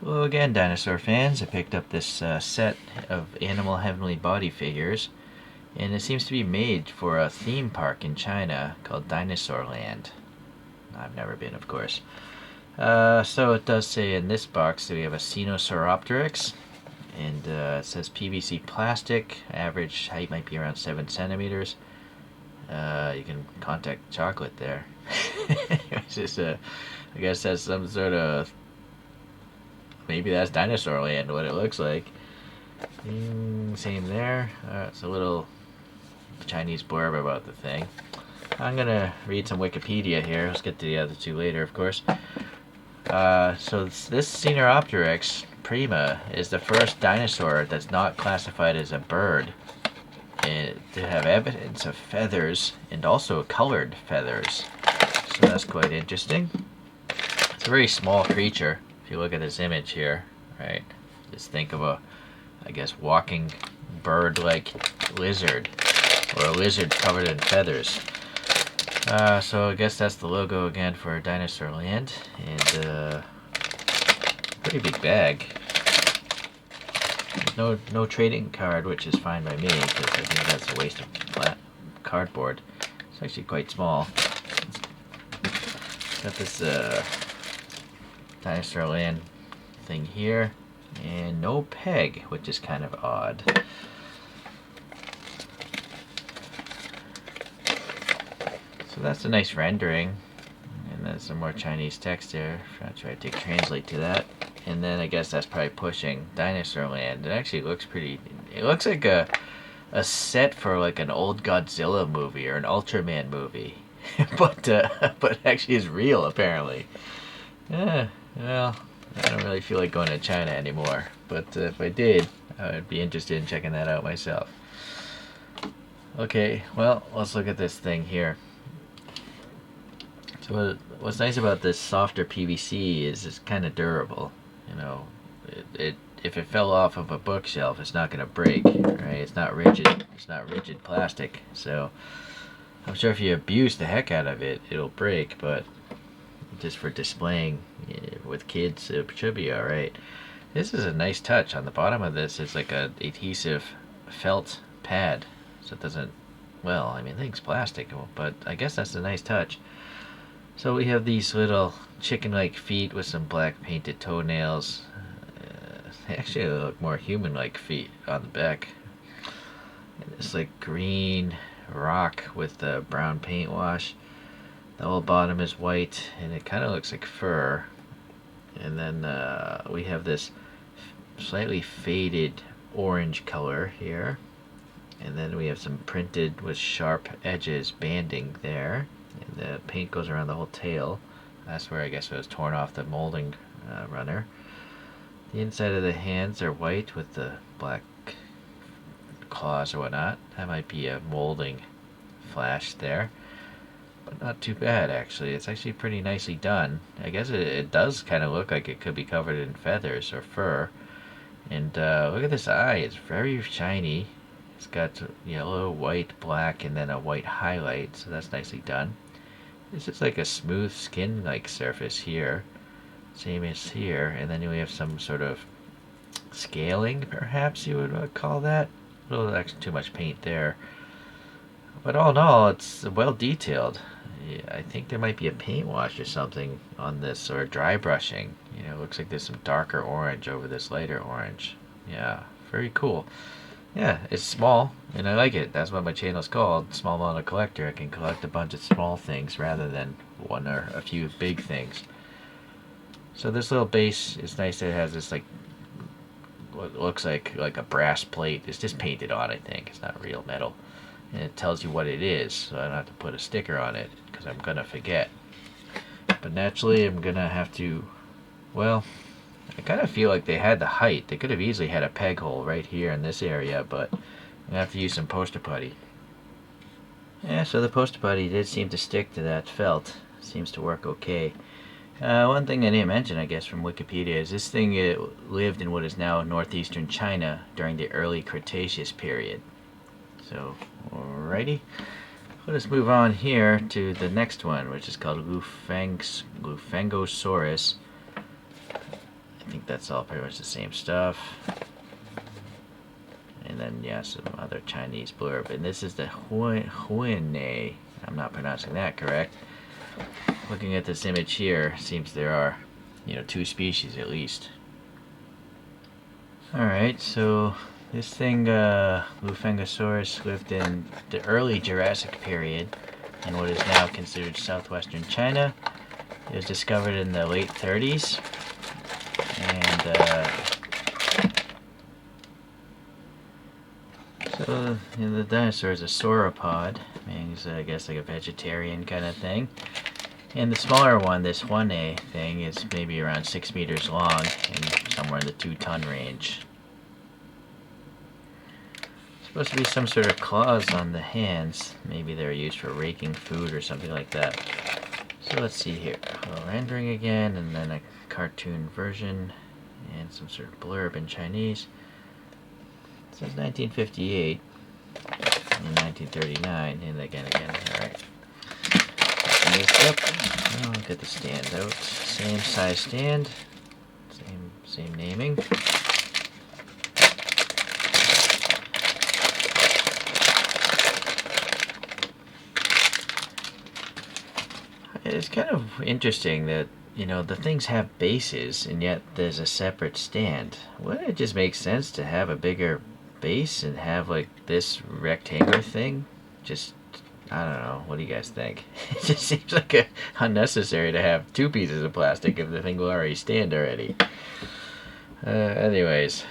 Hello again, dinosaur fans. I picked up this set of animal heavenly body figures, and it seems to be made for a theme park in China called Dinosaur Land. I've never been, of course. So it does say in this box that we have a Sinosauropteryx, and it says PVC plastic. Average height might be around 7 centimeters. You can contact chocolate there. It's just I guess that's some sort of. Maybe that's Dinosaur Land, what it looks like. Same there. It's a little Chinese blurb about the thing. I'm going to read some Wikipedia here. Let's get to the other two later, of course. So this Sinosauropteryx prima is the first dinosaur that's not classified as a bird to have evidence of feathers and also colored feathers. So that's quite interesting. It's a very small creature. If you look at this image here, right, just think of a, I guess, walking bird-like lizard, or a lizard covered in feathers. So I guess that's the logo again for Dinosaur Land, and pretty big bag. There's no trading card, which is fine by me, because I think that's a waste of flat cardboard. It's actually quite small. Got this Dinosaur Land thing here, and no peg, which is kind of odd. So that's a nice rendering, and then some more Chinese text there. I'll try to translate to that, and then I guess that's probably pushing Dinosaur Land. It actually looks pretty. It looks like a set for like an old Godzilla movie or an Ultraman movie, but actually is real apparently. Yeah. Well, I don't really feel like going to China anymore, but if I did, I would be interested in checking that out myself. Okay, well, let's look at this thing here. So what's nice about this softer PVC is it's kind of durable. You know, if it fell off of a bookshelf, it's not going to break, right? It's not rigid. It's not rigid plastic. So I'm sure if you abuse the heck out of it, it'll break, but just for displaying with kids, it should be alright. This is a nice touch. On the bottom of this, it's like a adhesive felt pad, so it doesn't, well, I mean, the thing's plastic, but I guess that's a nice touch. So we have these little chicken-like feet with some black painted toenails. They actually look more human-like feet on the back. And it's like green rock with the brown paint wash. The whole bottom is white, and it kind of looks like fur. And then we have this slightly faded orange color here. And then we have some printed with sharp edges banding there. And the paint goes around the whole tail. That's where I guess it was torn off the molding runner. The inside of the hands are white with the black claws or whatnot. That might be a molding flash there. But not too bad, actually. It's actually pretty nicely done. I guess it does kind of look like it could be covered in feathers or fur. And look at this eye. It's very shiny. It's got yellow, white, black, and then a white highlight. So that's nicely done. This is like a smooth skin-like surface here. Same as here. And then we have some sort of scaling, perhaps you would call that. A little actually too much paint there. But all in all, it's well detailed. Yeah, I think there might be a paint wash or something on this, or dry brushing. You know, it looks like there's some darker orange over this lighter orange. Yeah, very cool. Yeah, it's small, and I like it. That's what my channel's called, Small Model Collector. I can collect a bunch of small things rather than one or a few big things. So this little base is nice that it has this, like, what looks like a brass plate. It's just painted on, I think. It's not real metal. And it tells you what it is, so I don't have to put a sticker on it, because I'm going to forget. But naturally, I'm going to have to, well, I kind of feel like they had the height. They could have easily had a peg hole right here in this area, but I'm going to have to use some poster putty. Yeah, so the poster putty did seem to stick to that felt. Seems to work okay. One thing I didn't mention, I guess, from Wikipedia is this thing lived in what is now northeastern China during the early Cretaceous period. So, alrighty. Let us move on here to the next one, which is called Lufengosaurus. I think think that's all pretty much the same stuff. And then, yeah, some other Chinese blurb. And this is the Huine. I'm not pronouncing that correct. Looking at this image here, seems there are, 2 species at least. Alright, so this thing, Lufengosaurus, lived in the early Jurassic period in what is now considered southwestern China. It was discovered in the late 30s. And, so, the dinosaur is a sauropod, meaning it's, I guess, like a vegetarian kind of thing. And the smaller one, this 1A thing, is maybe around 6 meters long and somewhere in the 2-ton range. Supposed to be some sort of claws on the hands. Maybe they're used for raking food or something like that. So let's see here. A rendering again, and then a cartoon version, and some sort of blurb in Chinese. It says 1958 and 1939, and again. Alright. Open this up. Oh, get the stand out. Same size stand. Same naming. It's kind of interesting that, the things have bases and yet there's a separate stand. Wouldn't it just make sense to have a bigger base and have like this rectangular thing? Just, I don't know. What do you guys think? It just seems like unnecessary to have 2 pieces of plastic if the thing will already stand already. Anyways,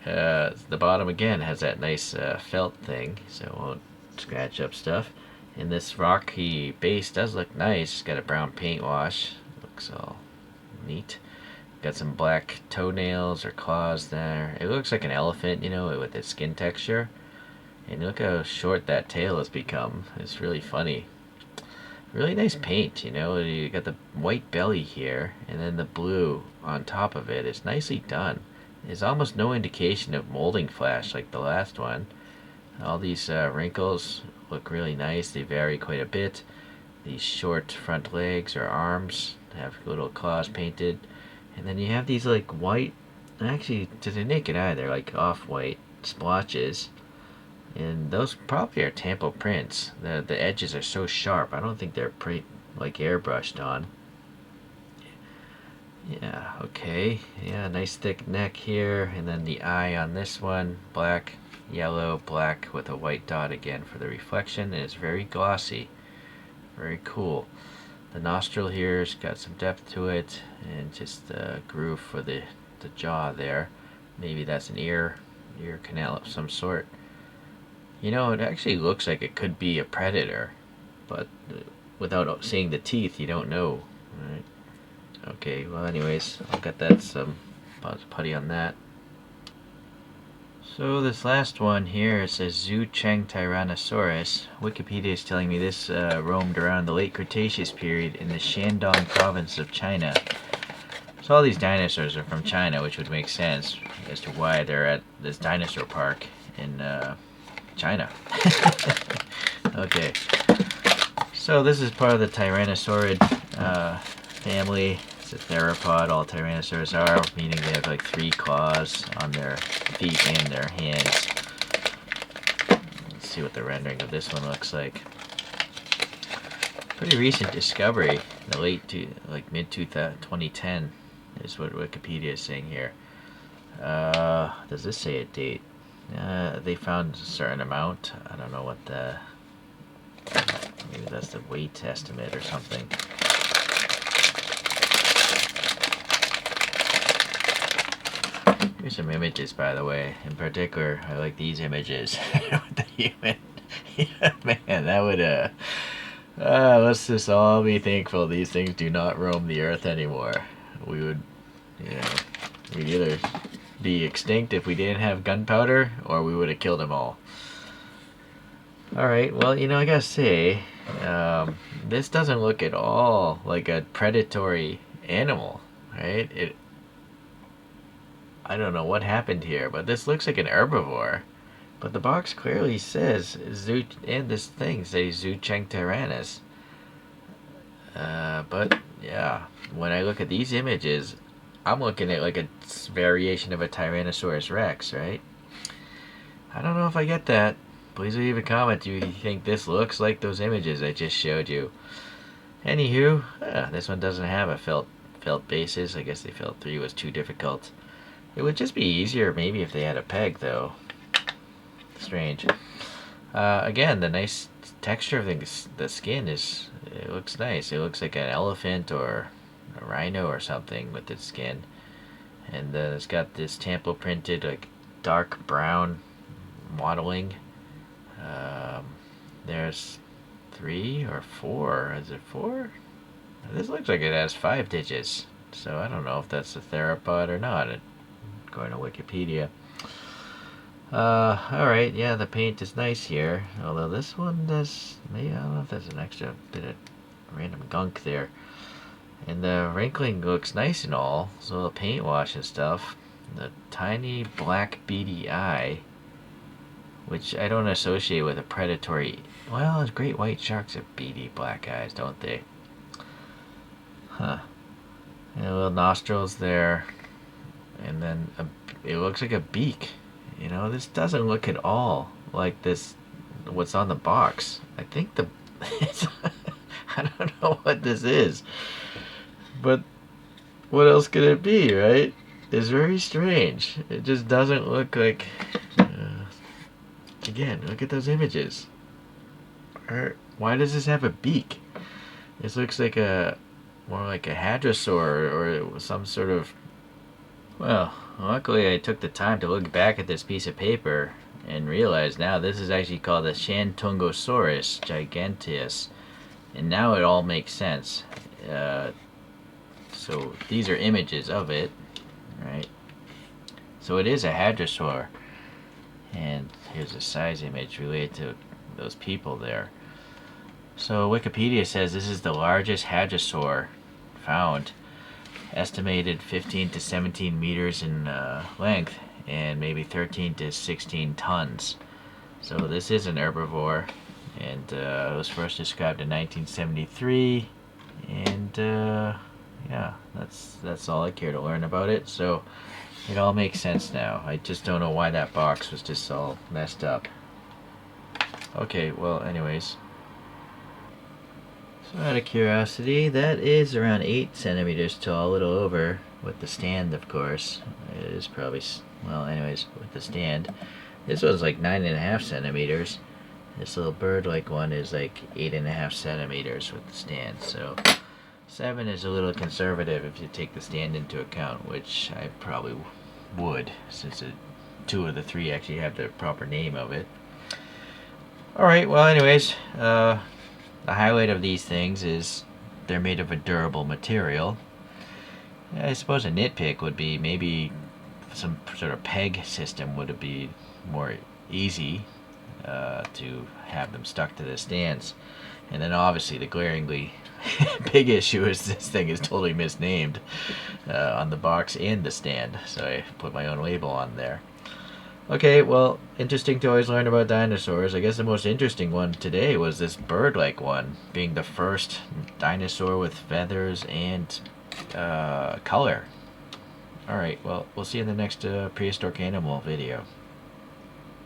the bottom again has that nice felt thing, so it won't scratch up stuff. And this rocky base does look nice. It's got a brown paint wash. Looks all neat. Got some black toenails or claws there. It looks like an elephant, with its skin texture. And look how short that tail has become. It's really funny. Really nice paint, You got the white belly here, and then the blue on top of it. It's nicely done. There's almost no indication of molding flash like the last one. All these wrinkles look really nice. They vary quite a bit. These short front legs or arms have little claws painted. And then you have these like white, actually to the naked eye they're like off-white splotches. And those probably are tampo prints. The edges are so sharp. I don't think they're like airbrushed on. Yeah, okay. Yeah, nice thick neck here. And then the eye on this one, black, yellow, black with a white dot again for the reflection. And it's very glossy. Very cool. The nostril here's got some depth to it, and just a groove for the jaw there. Maybe that's an ear canal of some sort. It actually looks like it could be a predator, but without seeing the teeth, you don't know. Right? Okay, well anyways, I'll get that some putty on that. So this last one here, it says Tyrannosaurus. Wikipedia is telling me this roamed around the late Cretaceous period in the Shandong province of China. So all these dinosaurs are from China, which would make sense as to why they're at this dinosaur park in China. Okay, so this is part of the Tyrannosaurid family. It's a theropod. All tyrannosaurs are, meaning they have like 3 claws on their feet and their hands. Let's see what the rendering of this one looks like. Pretty recent discovery, the mid 2010 is what Wikipedia is saying here. Does this say a date? They found a certain amount. I don't know what maybe that's the weight estimate or something. Here's some images, by the way. In particular, I like these images. The human. Man, that would let's just all be thankful these things do not roam the earth anymore. We would, we'd either be extinct if we didn't have gunpowder, or we would have killed them all. Alright, well, I gotta say, this doesn't look at all like a predatory animal, right? I don't know what happened here, but this looks like an herbivore. But the box clearly says, and this thing says Tyrannosaurus. But, yeah, when I look at these images, I'm looking at like a variation of a Tyrannosaurus Rex, right? I don't know if I get that. Please leave a comment. Do you think this looks like those images I just showed you? Anywho, this one doesn't have a felt basis. I guess they felt 3 was too difficult. It would just be easier maybe if they had a peg, though. Strange. Again, the nice texture of the skin it looks nice. It looks like an elephant or a rhino or something with its skin. And then it's got this tampo printed like dark brown modeling. There's 3 or 4. Is it 4? This looks like it has 5 digits. So I don't know if that's a theropod or not. Going to Wikipedia. Alright, yeah, the paint is nice here. Although this one does, maybe, I don't know if there's an extra bit of random gunk there. And the wrinkling looks nice and all. So the paint wash and stuff. The tiny black beady eye, which I don't associate with a predatory. Well, great white sharks have beady black eyes, don't they? Huh. And little nostrils there. And then it looks like a beak. You know, this doesn't look at all like this. What's on the box? I think I don't know what this is, but what else could it be, right? It's very strange. It just doesn't look like. Again, look at those images. Why does this have a beak? This looks like more like a hadrosaur or some sort of. Well, luckily I took the time to look back at this piece of paper and realize now this is actually called the Shantungosaurus giganteus. And now it all makes sense. So these are images of it, right? So it is a hadrosaur. And here's a size image related to those people there. So Wikipedia says this is the largest hadrosaur found. Estimated 15 to 17 meters in length and maybe 13 to 16 tons. So this is an herbivore, and it was first described in 1973. And yeah, that's all I care to learn about it. So it all makes sense now. I just don't know why that box was just all messed up. Okay, well, anyways. So out of curiosity, that is around 8 centimeters tall, a little over, with the stand, of course. It is probably, well, anyways, with the stand. This one's like 9.5 centimeters. This little bird-like one is like 8.5 centimeters with the stand. So 7 is a little conservative if you take the stand into account, which I probably would, since 2 of the 3 actually have the proper name of it. Alright, well, anyways, the highlight of these things is they're made of a durable material. I suppose a nitpick would be maybe some sort of peg system would be more easy to have them stuck to the stands. And then obviously the glaringly big issue is this thing is totally misnamed on the box and the stand. So I put my own label on there. Okay, well, interesting to always learn about dinosaurs. I guess the most interesting one today was this bird-like one, being the first dinosaur with feathers and color. Alright, well, we'll see you in the next prehistoric animal video.